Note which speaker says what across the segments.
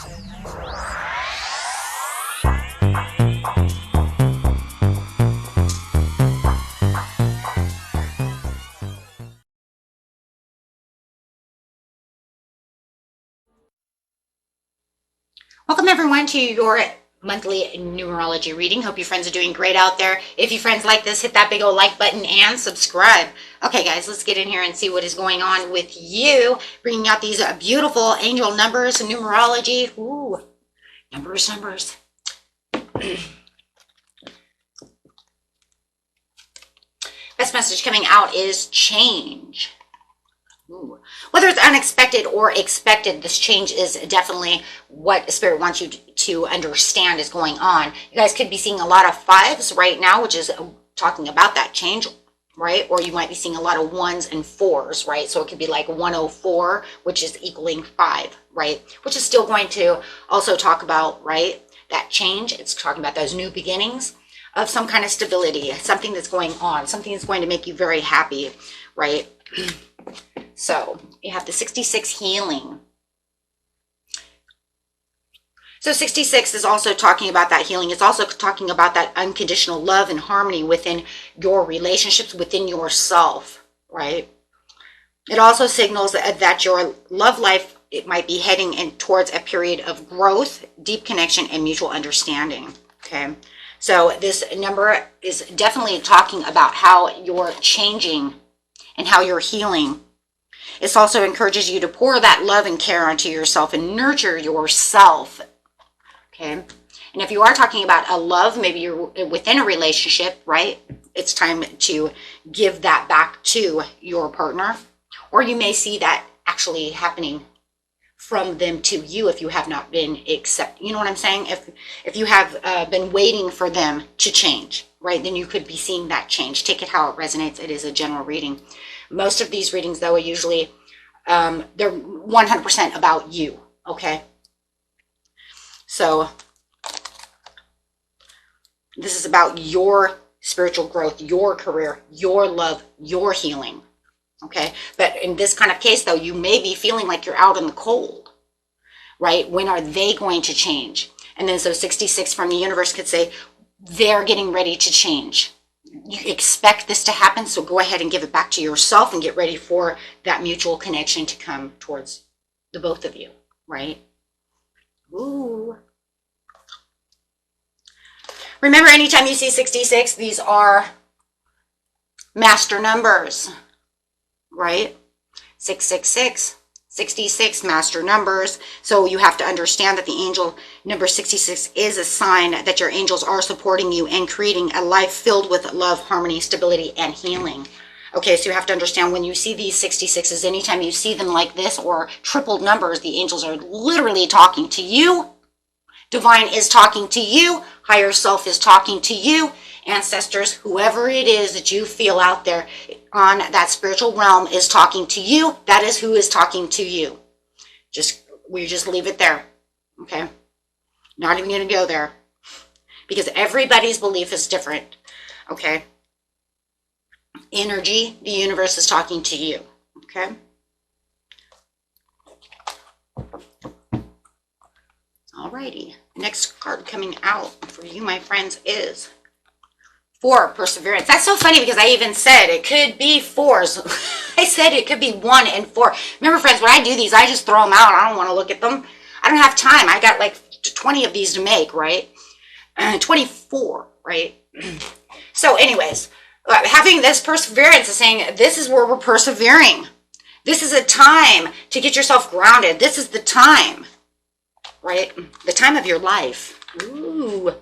Speaker 1: Welcome everyone to your monthly numerology reading. Hope your friends are doing great out there. If you friends like this, hit that big old like button and subscribe. Okay guys, let's get in here and see what is going on with you. Bringing out these beautiful angel numbers and numerology. Ooh, numbers. Best message coming out is change. Ooh. Whether it's unexpected or expected, this change is definitely what Spirit wants you to understand is going on. You guys could be seeing a lot of fives right now, which is talking about that change, right? Or you might be seeing a lot of ones and fours, right? So it could be like 104, which is equaling 5, right? Which is still going to also talk about, right, that change. It's talking about those new beginnings of some kind of stability, something that's going on, something that's going to make you very happy, right? So you have the 66 healing. So 66 is also talking about that healing. It's also talking about that unconditional love and harmony within your relationships, within yourself, right? It also signals that your love life, it might be heading in towards a period of growth, deep connection, and mutual understanding, okay? So this number is definitely talking about how you're changing and how you're healing. It also encourages you to pour that love and care onto yourself and nurture yourself, okay? And if you are talking about a love, maybe you're within a relationship, right? It's time to give that back to your partner. Or you may see that actually happening from them to you if you have not been accepted. You know what I'm saying? If you have been waiting for them to change, right? Then you could be seeing that change. Take it how it resonates. It is a general reading. Most of these readings, though, are usually, they're 100% about you, okay? So this is about your spiritual growth, your career, your love, your healing, okay? But in this kind of case, though, you may be feeling like you're out in the cold, right? When are they going to change? And then so 66 from the universe could say, they're getting ready to change. You expect this to happen, so go ahead and give it back to yourself and get ready for that mutual connection to come towards the both of you, right? Ooh. Remember, anytime you see 66, these are master numbers, right? 666, 66 master numbers. So you have to understand that the angel number 66 is a sign that your angels are supporting you and creating a life filled with love, harmony, stability, and healing. Okay, so you have to understand when you see these 66s, anytime you see them like this or tripled numbers, the angels are literally talking to you. Divine is talking to you. Higher self is talking to you. Ancestors, whoever it is that you feel out there on that spiritual realm is talking to you. That is who is talking to you. We just leave it there, okay? Not even going to go there because everybody's belief is different, okay? Energy, the universe is talking to you, okay? Alrighty, next card coming out for you, my friends, is 4, perseverance. That's so funny because I even said it could be 4s. I said it could be 1 and 4. Remember, friends, when I do these, I just throw them out. I don't want to look at them. I don't have time. I got like 20 of these to make, right? 24, right? So anyways, having this perseverance is saying this is where we're persevering. This is a time to get yourself grounded. This is the time, right? The time of your life. Ooh.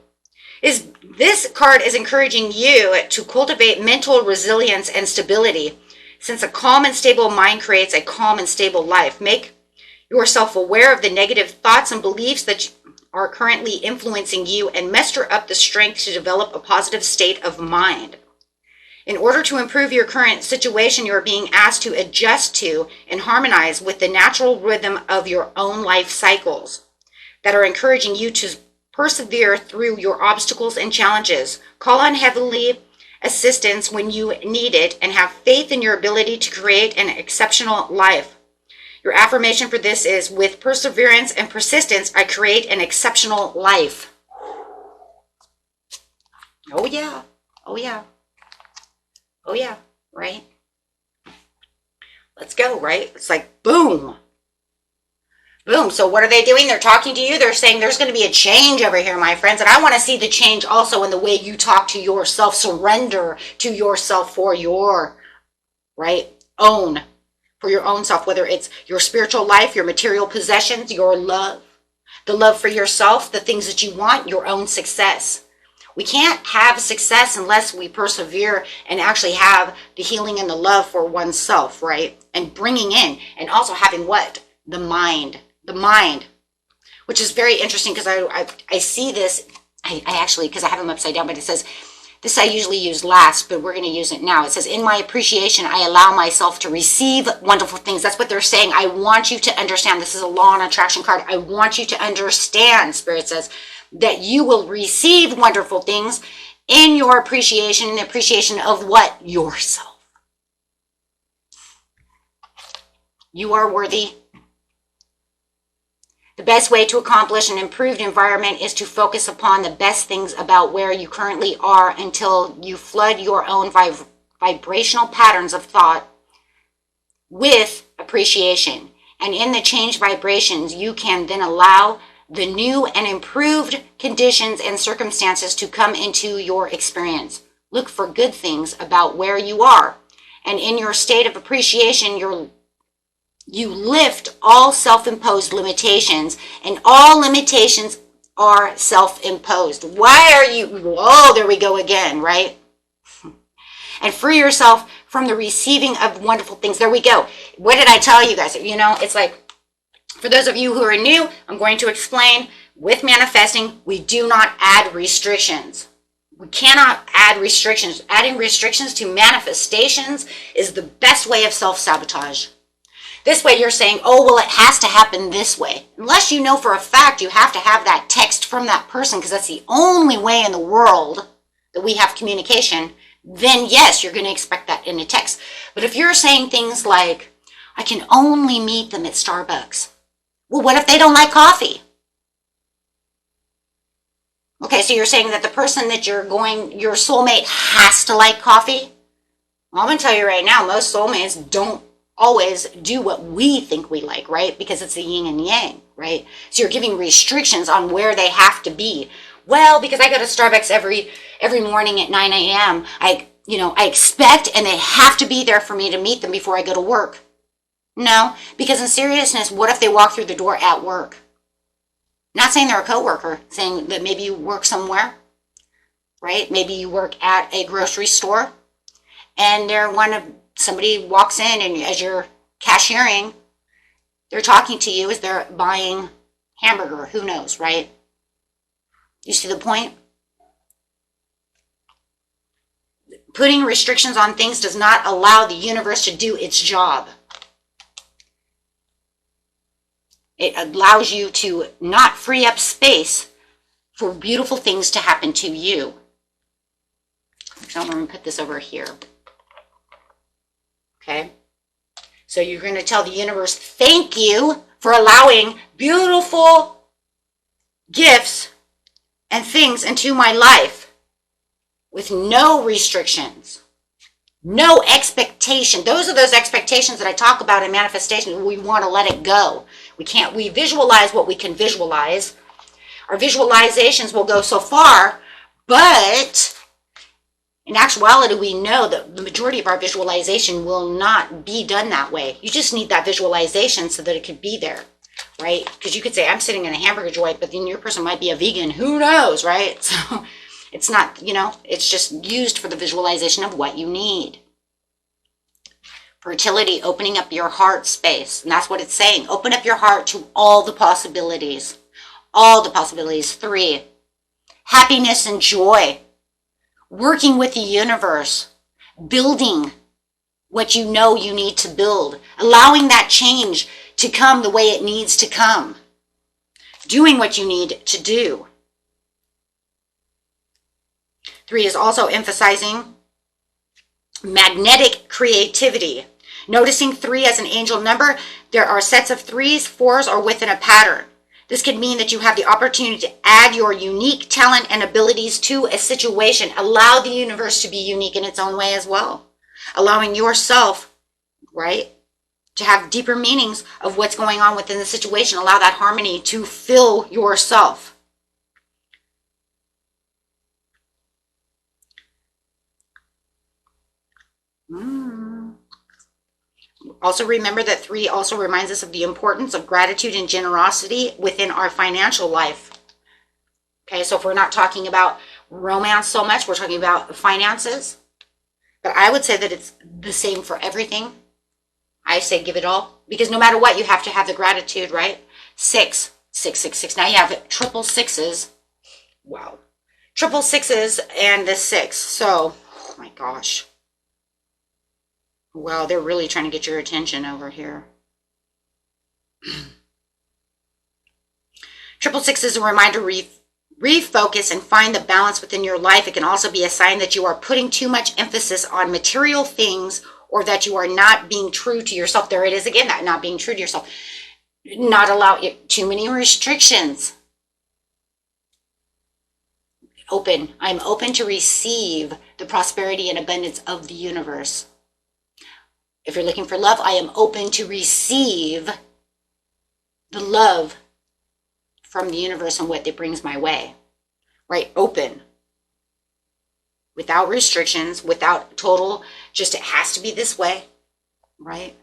Speaker 1: This card is encouraging you to cultivate mental resilience and stability, since a calm and stable mind creates a calm and stable life. Make yourself aware of the negative thoughts and beliefs that are currently influencing you and muster up the strength to develop a positive state of mind. In order to improve your current situation, you are being asked to adjust to and harmonize with the natural rhythm of your own life cycles that are encouraging you to persevere through your obstacles and challenges. Call on heavenly assistance when you need it and have faith in your ability to create an exceptional life. Your affirmation for this is, with perseverance and persistence, I create an exceptional life. Oh yeah. Oh yeah. Oh yeah. Right? Let's go, right? It's like, boom. Boom. So what are they doing? They're talking to you. They're saying there's going to be a change over here, my friends. And I want to see the change also in the way you talk to yourself. Surrender to yourself for your, right, own, for your own self, whether it's your spiritual life, your material possessions, your love, the love for yourself, the things that you want, your own success. We can't have success unless we persevere and actually have the healing and the love for oneself, right? And bringing in, and also having what? The mind, which is very interesting because I see this, I actually, because I have them upside down, but it says, this I usually use last, but we're going to use it now. It says, in my appreciation, I allow myself to receive wonderful things. That's what they're saying. I want you to understand. This is a law and attraction card. I want you to understand, Spirit says, that you will receive wonderful things in your appreciation, and appreciation of what? Yourself. You are worthy. The best way to accomplish an improved environment is to focus upon the best things about where you currently are until you flood your own vibrational patterns of thought with appreciation. And in the changed vibrations, you can then allow the new and improved conditions and circumstances to come into your experience. Look for good things about where you are. And in your state of appreciation, you lift all self-imposed limitations, and all limitations are self-imposed. Why are you, oh, there we go again, right? And free yourself from the receiving of wonderful things. There we go. What did I tell you guys? You know, it's like, for those of you who are new, I'm going to explain, with manifesting, we do not add restrictions. We cannot add restrictions. Adding restrictions to manifestations is the best way of self-sabotage. This way you're saying, oh, well, it has to happen this way. Unless you know for a fact you have to have that text from that person, because that's the only way in the world that we have communication, then yes, you're going to expect that in a text. But if you're saying things like, I can only meet them at Starbucks. Well, what if they don't like coffee? Okay, so you're saying that the person that your soulmate has to like coffee? Well, I'm going to tell you right now, most soulmates don't always do what we think we like, right? Because it's the yin and yang, right? So you're giving restrictions on where they have to be. Well, because I go to Starbucks every morning at 9 a.m., I expect, and they have to be there for me to meet them before I go to work. No, because in seriousness, what if they walk through the door at work? Not saying they're a coworker, saying that maybe you work somewhere, right? Maybe you work at a grocery store, and somebody walks in, and as you're cashiering, they're talking to you as they're buying hamburger. Who knows, right? You see the point? Putting restrictions on things does not allow the universe to do its job. It allows you to not free up space for beautiful things to happen to you. So I'm going to put this over here. Okay? So you're going to tell the universe, thank you for allowing beautiful gifts and things into my life with no restrictions, no expectation. Those are those expectations that I talk about in manifestation. We want to let it go. We visualize what we can visualize. Our visualizations will go so far, but in actuality, we know that the majority of our visualization will not be done that way. You just need that visualization so that it could be there, right? Because you could say, I'm sitting in a hamburger joint, but then your person might be a vegan. Who knows, right? So it's not, it's just used for the visualization of what you need. Fertility, opening up your heart space. And that's what it's saying. Open up your heart to all the possibilities. All the possibilities. 3, happiness and joy. Working with the universe. Building what you know you need to build. Allowing that change to come the way it needs to come. Doing what you need to do. 3 is also emphasizing magnetic creativity. Noticing 3 as an angel number, there are sets of 3s, 4s, or within a pattern. This could mean that you have the opportunity to add your unique talent and abilities to a situation. Allow the universe to be unique in its own way as well. Allowing yourself, right, to have deeper meanings of what's going on within the situation. Allow that harmony to fill yourself. Also remember that 3 also reminds us of the importance of gratitude and generosity within our financial life. Okay, so if we're not talking about romance so much, we're talking about finances. But I would say that it's the same for everything. I say give it all. Because no matter what, you have to have the gratitude, right? 6, 6, 6, 6. Now you have triple sixes. Wow. Triple sixes and the 6. So, oh my gosh. Well, they're really trying to get your attention over here. Triple six is a reminder to refocus and find the balance within your life. It can also be a sign that you are putting too much emphasis on material things or that you are not being true to yourself. There it is again, that not being true to yourself. Not allow too many restrictions. Open. I'm open to receive the prosperity and abundance of the universe. If you're looking for love, I am open to receive the love from the universe and what it brings my way. Right? Open. Without restrictions, without total, just it has to be this way. Right?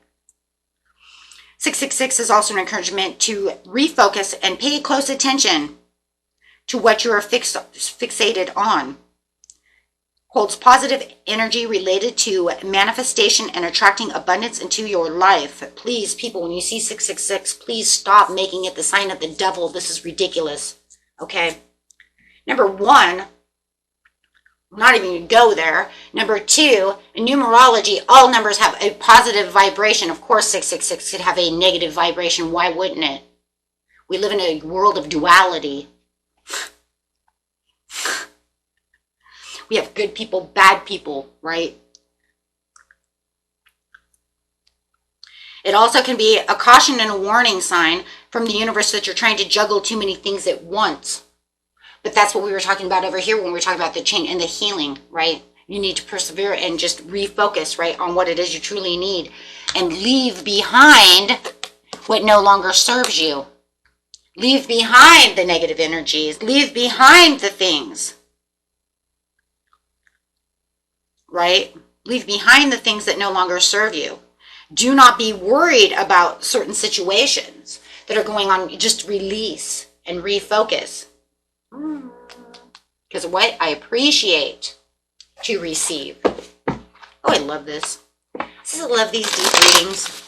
Speaker 1: 666 is also an encouragement to refocus and pay close attention to what you are fixated on. Holds positive energy related to manifestation and attracting abundance into your life. Please, people, when you see 666, please stop making it the sign of the devil. This is ridiculous. Okay. Number 1, not even going to go there. Number 2, in numerology, all numbers have a positive vibration. Of course, 666 could have a negative vibration. Why wouldn't it? We live in a world of duality. We have good people, bad people, right? It also can be a caution and a warning sign from the universe that you're trying to juggle too many things at once. But that's what we were talking about over here when we were talking about the change and the healing, right? You need to persevere and just refocus, right, on what it is you truly need and leave behind what no longer serves you. Leave behind the negative energies. Leave behind the things. Right? Leave behind the things that no longer serve you. Do not be worried about certain situations that are going on. Just release and refocus. Because what I appreciate to receive. Oh, I love this. I love these deep readings.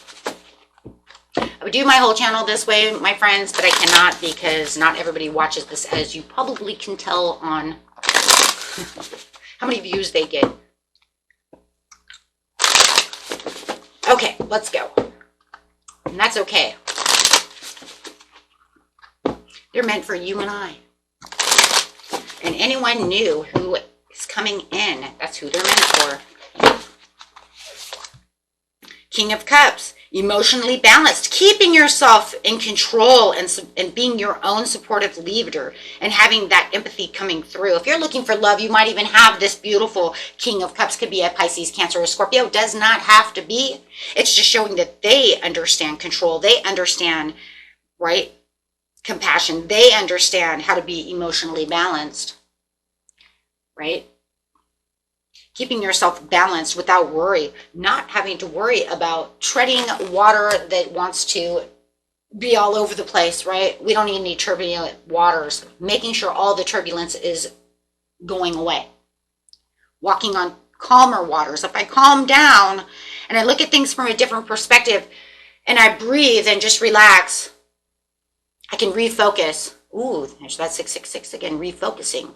Speaker 1: I would do my whole channel this way, my friends, but I cannot because not everybody watches this, as you probably can tell on how many views they get. Okay, let's go. And that's okay. They're meant for you and I. And anyone new who is coming in, that's who they're meant for. King of Cups, emotionally balanced, keeping yourself in control and being your own supportive leader and having that empathy coming through. If you're looking for love, you might even have this beautiful King of Cups. Could be a Pisces, Cancer, or Scorpio. Does not have to be. It's just showing that they understand control. They understand, right, compassion. They understand how to be emotionally balanced, right? Keeping yourself balanced without worry, not having to worry about treading water that wants to be all over the place, right? We don't need any turbulent waters. Making sure all the turbulence is going away. Walking on calmer waters. If I calm down and I look at things from a different perspective and I breathe and just relax, I can refocus. Ooh, there's that 666 again, refocusing.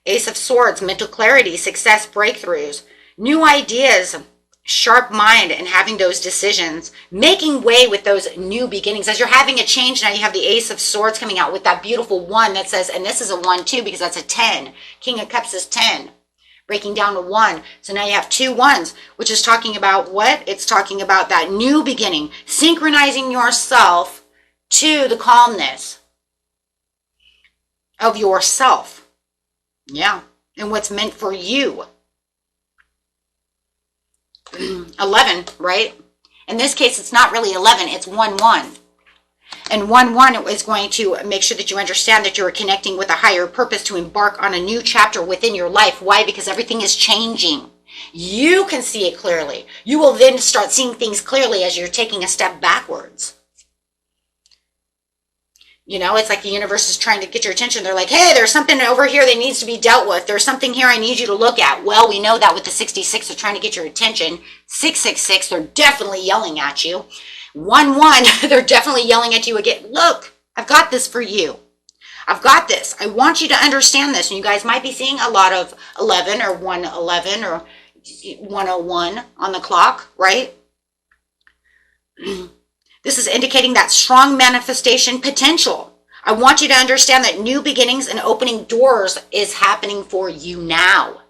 Speaker 1: Ace of Swords, mental clarity, success, breakthroughs, new ideas, sharp mind, and having those decisions, making way with those new beginnings. As you're having a change now, you have the Ace of Swords coming out with that beautiful 1 that says, and this is a 1 too because that's a 10. King of Cups is 10, breaking down to 1. So now you have 2 ones, which is talking about what? It's talking about that new beginning, synchronizing yourself to the calmness of yourself. Yeah, and what's meant for you. 11, right? In this case, it's not really 11, it's 1-1. And 1-1 is going to make sure that you understand that you're connecting with a higher purpose to embark on a new chapter within your life. Why? Because everything is changing. You can see it clearly. You will then start seeing things clearly as you're taking a step backwards. You know, it's like the universe is trying to get your attention. They're like, hey, there's something over here that needs to be dealt with. There's something here I need you to look at. Well, we know that with the 66, they're trying to get your attention. 666, they're definitely yelling at you. 1-1, they're definitely yelling at you again. Look, I've got this for you. I've got this. I want you to understand this. And you guys might be seeing a lot of 11 or 111 or 101 on the clock, right? This is indicating that strong manifestation potential. I want you to understand that new beginnings and opening doors is happening for you now.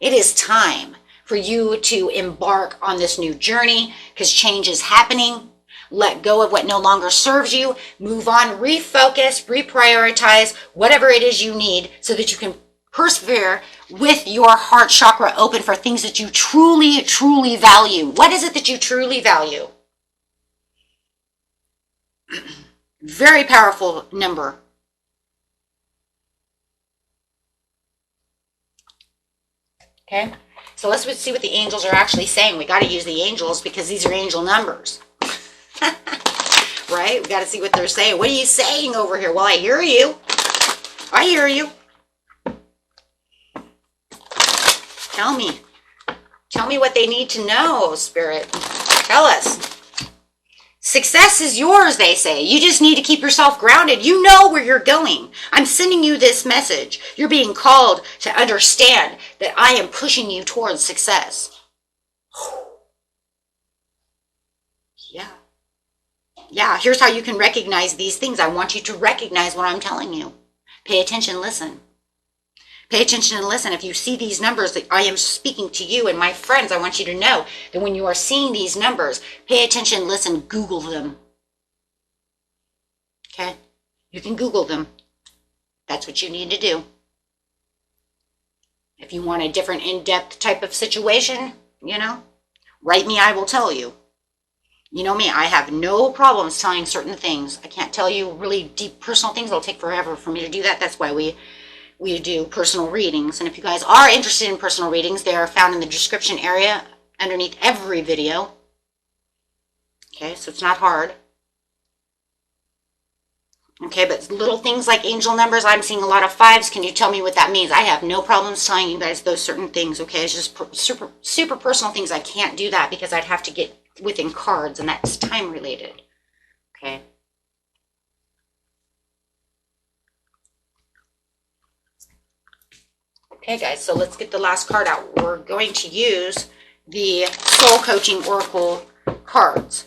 Speaker 1: It is time for you to embark on this new journey because change is happening. Let go of what no longer serves you. Move on, refocus, reprioritize, whatever it is you need so that you can persevere with your heart chakra open for things that you truly, truly value. What is it that you truly value? Very powerful number. Okay, so let's see what the angels are actually saying. We got to use the angels because these are angel numbers. Right? We got to see what they're saying. What are you saying over here? Well, I hear you. I hear you. Tell me. Tell me what they need to know, Spirit. Tell us. Success is yours, they say. You just need to keep yourself grounded. You know where you're going. I'm sending you this message. You're being called to understand that I am pushing you towards success. Yeah. Yeah, here's how you can recognize these things. I want you to recognize what I'm telling you. Pay attention, listen. Pay attention and listen. If you see these numbers, that I am speaking to you and my friends, I want you to know that when you are seeing these numbers, pay attention, listen, Google them. Okay? You can Google them. That's what you need to do. If you want a different in-depth type of situation, you know, write me, I will tell you. You know me, I have no problems telling certain things. I can't tell you really deep personal things. It'll take forever for me to do that. That's why we do personal readings. And if you guys are interested in personal readings, they are found in the description area underneath every video. Okay, so it's not hard. Okay, but little things like angel numbers, I'm seeing a lot of 5s. Can you tell me what that means? I have no problems telling you guys those certain things, okay? It's just super personal things. I can't do that because I'd have to get within cards, and that's time related. Okay. Okay, guys, so let's get the last card out. We're going to use the Soul Coaching Oracle cards.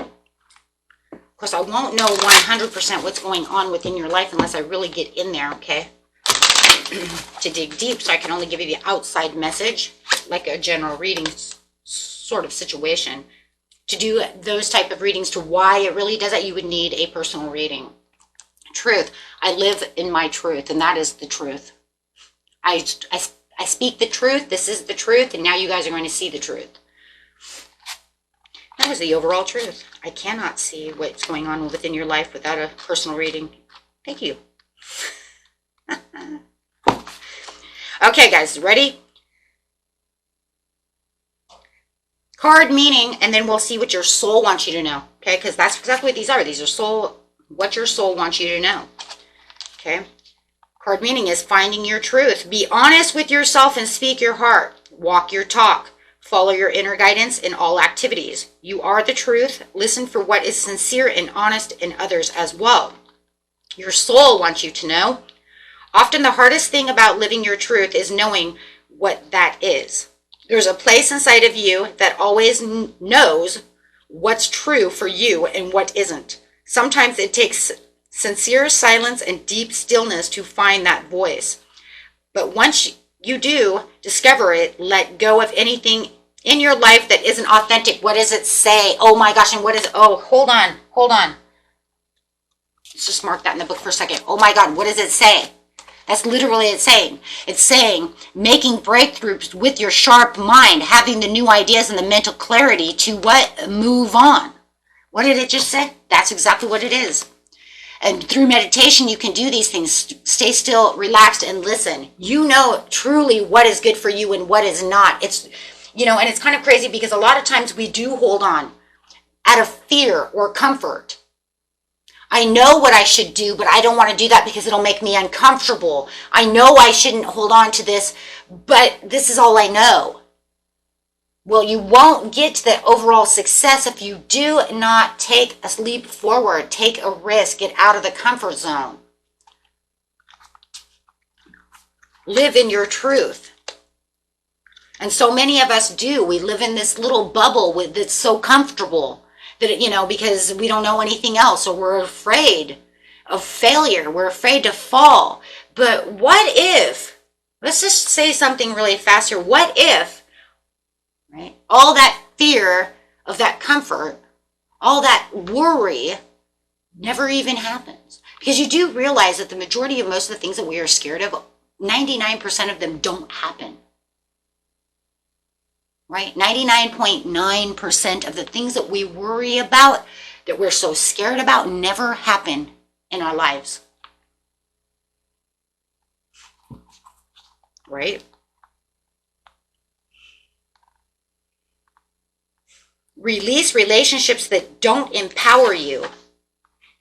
Speaker 1: Of course, I won't know 100% what's going on within your life unless I really get in there, okay? To dig deep, so I can only give you the outside message, like a general reading sort of situation. To do those type of readings to why it really does that, you would need a personal reading. Truth. I live in my truth, and that is the truth. I speak the truth. This is the truth, and now you guys are going to see the truth. That is the overall truth. I cannot see what's going on within your life without a personal reading. Thank you. Okay, guys, ready? Card meaning, and then we'll see what your soul wants you to know. Okay, because that's exactly what these are. These are soul, what your soul wants you to know. Okay. Card meaning is finding your truth. Be honest with yourself and speak your heart. Walk your talk. Follow your inner guidance in all activities. You are the truth. Listen for what is sincere and honest in others as well. Your soul wants you to know. Often the hardest thing about living your truth is knowing what that is. There's a place inside of you that always knows what's true for you and what isn't. Sometimes it takes sincere silence and deep stillness to find that voice. But once you do discover it, let go of anything in your life that isn't authentic. What does it say? Oh my gosh, and what is, oh, hold on. Let's just mark that in the book for a second. Oh my God, what does it say? That's literally it saying. It's saying making breakthroughs with your sharp mind, having the new ideas and the mental clarity to what? Move on. What did it just say? That's exactly what it is. And through meditation, you can do these things. Stay still, relaxed, and listen. You know truly what is good for you and what is not. It's, and it's kind of crazy because a lot of times we do hold on out of fear or comfort. I know what I should do, but I don't want to do that because it'll make me uncomfortable. I know I shouldn't hold on to this, but this is all I know. Well, you won't get to the overall success if you do not take a leap forward, take a risk, get out of the comfort zone. Live in your truth. And so many of us do. We live in this little bubble that's so comfortable that, because we don't know anything else, or we're afraid of failure. We're afraid to fall. But what if, let's just say something really fast here. What if, right, all that fear of that comfort, all that worry never even happens? Because you do realize that the majority of most of the things that we are scared of, 99% of them don't happen. Right? 99.9% of the things that we worry about, that we're so scared about, never happen in our lives. Right? Release relationships that don't empower you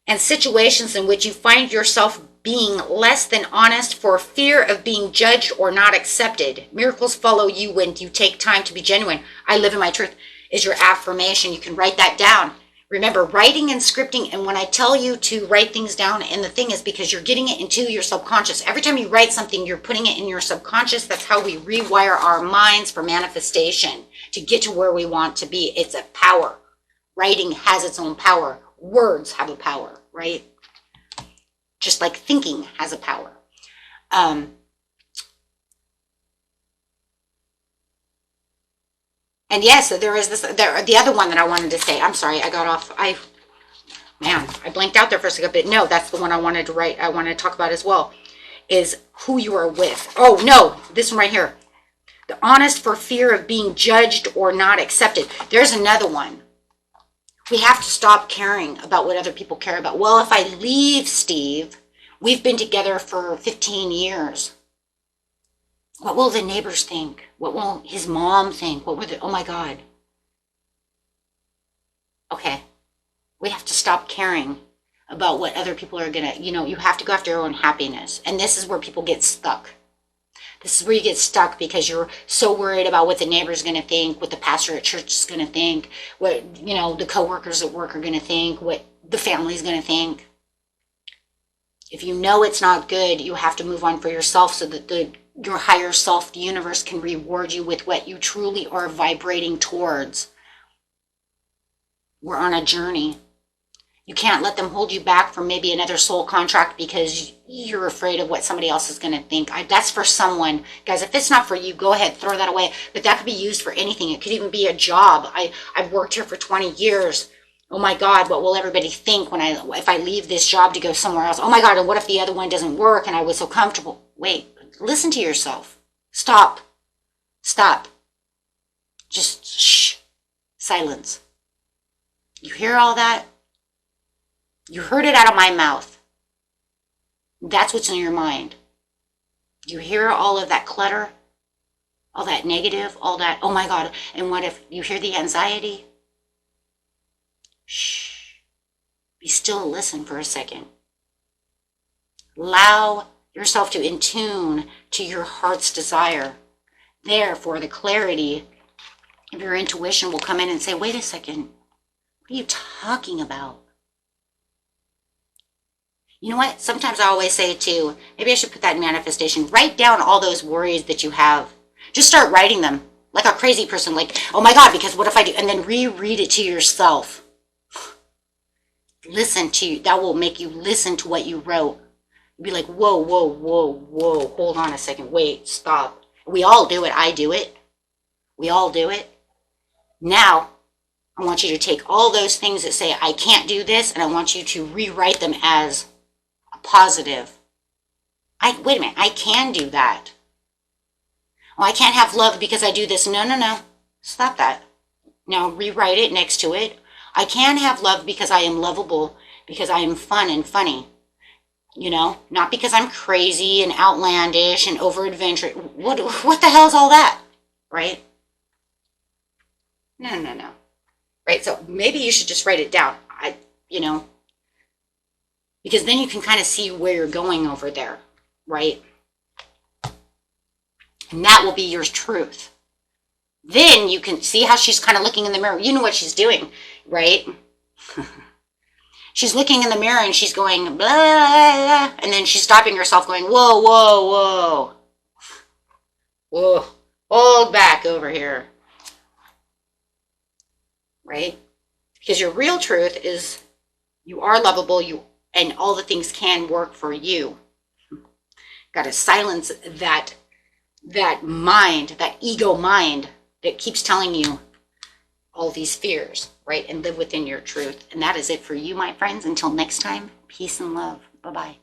Speaker 1: and situations in which you find yourself being less than honest for fear of being judged or not accepted. Miracles follow you when you take time to be genuine. I live in my truth is your affirmation. You can write that down. Remember, writing and scripting, and when I tell you to write things down, and the thing is because you're getting it into your subconscious. Every time you write something, you're putting it in your subconscious. That's how we rewire our minds for manifestation to get to where we want to be. It's a power. Writing has its own power. Words have a power, right? Just like thinking has a power. And yes, so there is this, the other one that I wanted to say. I'm sorry, I got off. I blanked out there for a second, but no, that's the one I wanted to write. I want to talk about as well, is who you are with. Oh no, this one right here. The honest for fear of being judged or not accepted. There's another one. We have to stop caring about what other people care about. Well, if I leave Steve, we've been together for 15 years. What will the neighbors think? What will his mom think? Oh my God. Okay. We have to stop caring about what other people are going to, you have to go after your own happiness. And this is where people get stuck. This is where you get stuck because you're so worried about what the neighbor's going to think, what the pastor at church is going to think, what, the coworkers at work are going to think, what the family's going to think. If you know it's not good, you have to move on for yourself so that your higher self, the universe, can reward you with what you truly are vibrating towards. We're on a journey. You can't let them hold you back from maybe another soul contract because you're afraid of what somebody else is going to think. That's for someone. Guys, if it's not for you, go ahead, throw that away. But that could be used for anything. It could even be a job. I've worked here for 20 years. Oh my God, what will everybody think if I leave this job to go somewhere else? Oh my God, and what if the other one doesn't work and I was so comfortable? Wait, listen to yourself. Stop. Just shh. Silence. You hear all that? You heard it out of my mouth. That's what's in your mind. You hear all of that clutter, all that negative, all that, oh my God. And what if you hear the anxiety? Shh. Be still and listen for a second. Allow yourself to in tune to your heart's desire. Therefore, the clarity of your intuition will come in and say, wait a second, what are you talking about? You know what? Sometimes I always say too, maybe I should put that in manifestation. Write down all those worries that you have. Just start writing them like a crazy person. Like, oh my God, because what if I do? And then reread it to yourself. that will make you listen to what you wrote. Be like, whoa, whoa, whoa, whoa, hold on a second, wait, stop. We all do it. I do it. We all do it. Now, I want you to take all those things that say, I can't do this, and I want you to rewrite them as a positive. Wait a minute, I can do that. Oh, I can't have love because I do this. No, no, no. Stop that. Now rewrite it next to it. I can have love because I am lovable, because I am fun and funny. You know, not because I'm crazy and outlandish and over adventurous. What the hell is all that? Right? No, no, no. Right? So maybe you should just write it down. Because then you can kind of see where you're going over there. Right? And that will be your truth. Then you can see how she's kind of looking in the mirror. You know what she's doing, right? She's looking in the mirror and she's going, blah, blah, and then she's stopping herself going, whoa, whoa, whoa. Whoa, hold back over here. Right? Because your real truth is you are lovable, and all the things can work for you. Got to silence that mind, that ego mind that keeps telling you all these fears, right? And live within your truth. And that is it for you, my friends. Until next time, peace and love. Bye-bye.